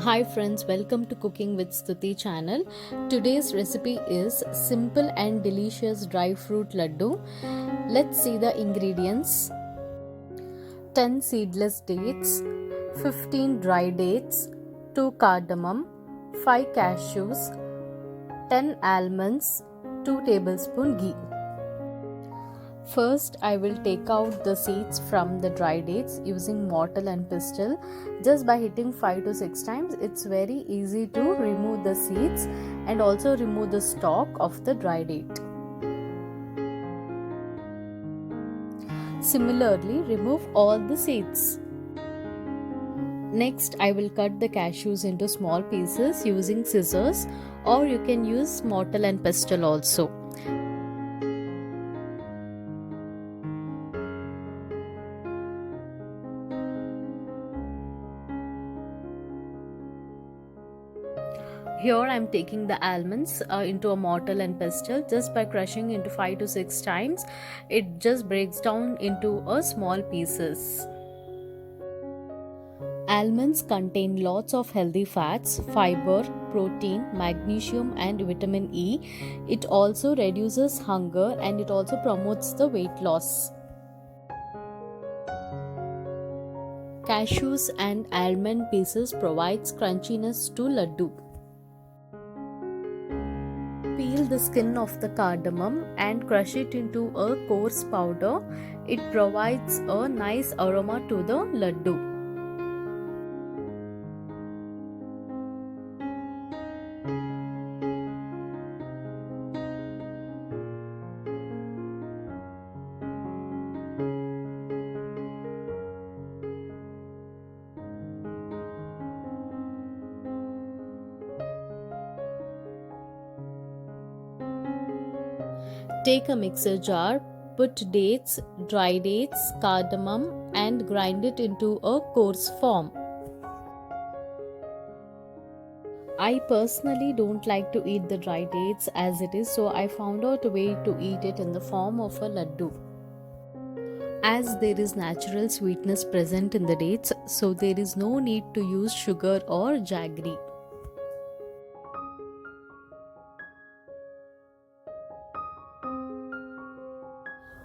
Hi friends, welcome to Cooking with Stuthi channel. Today's recipe is simple and delicious dry fruit laddu. Let's see the ingredients. 10 seedless dates, 15 dry dates, 2 cardamom, 5 cashews, 10 almonds, 2 tablespoon ghee. First, I will take out the seeds from the dry dates using mortar and pestle. Just by hitting 5 to 6 times, it's very easy to remove the seeds and also remove the stalk of the dry date. Similarly, remove all the seeds. Next, I will cut the cashews into small pieces using scissors, or you can use mortar and pestle also. Here I am taking the almonds into a mortar and pestle. Just by crushing into 5 to 6 times, it just breaks down into a small pieces. Almonds contain lots of healthy fats, fiber, protein, magnesium and vitamin E. It also reduces hunger and it also promotes the weight loss. Cashews and almond pieces provides crunchiness to laddu. Peel the skin of the cardamom and crush it into a coarse powder. It provides a nice aroma to the laddu. Take a mixer jar, put dates, dry dates, cardamom and grind it into a coarse form. I personally don't like to eat the dry dates as it is, so I found out a way to eat it in the form of a laddu. As there is natural sweetness present in the dates, so there is no need to use sugar or jaggery.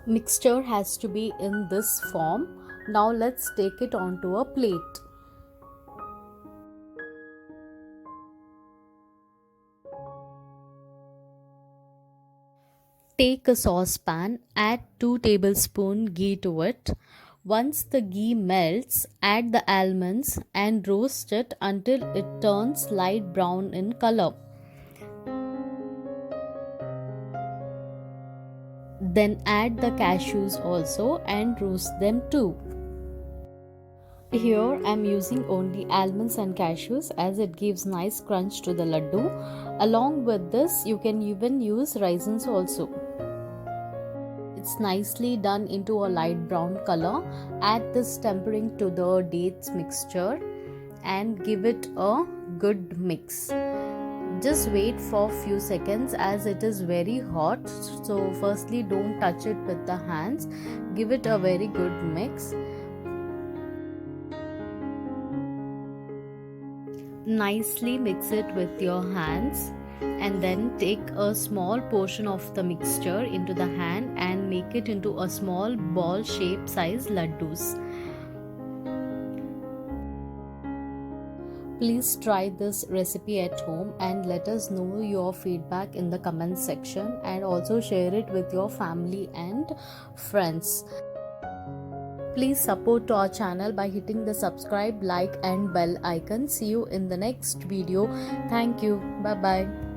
Mixture has to be in this form. Now let's take it onto a plate. Take a saucepan, add 2 tablespoons ghee to it. Once the ghee melts, add the almonds and roast it until it turns light brown in color. Then add the cashews also and roast them too. Here I am using only almonds and cashews as it gives nice crunch to the laddu. Along with this, you can even use raisins also. It's nicely done into a light brown color. Add this tempering to the dates mixture and give it a good mix. Just wait for few seconds as it is very hot. So firstly, don't touch it with the hands. Give it a very good mix. Nicely mix it with your hands and then take a small portion of the mixture into the hand and make it into a small ball shape size laddus. Please try this recipe at home and let us know your feedback in the comment section, and also share it with your family and friends. Please support to our channel by hitting the subscribe, like and bell icon. See you in the next video. Thank you. Bye bye.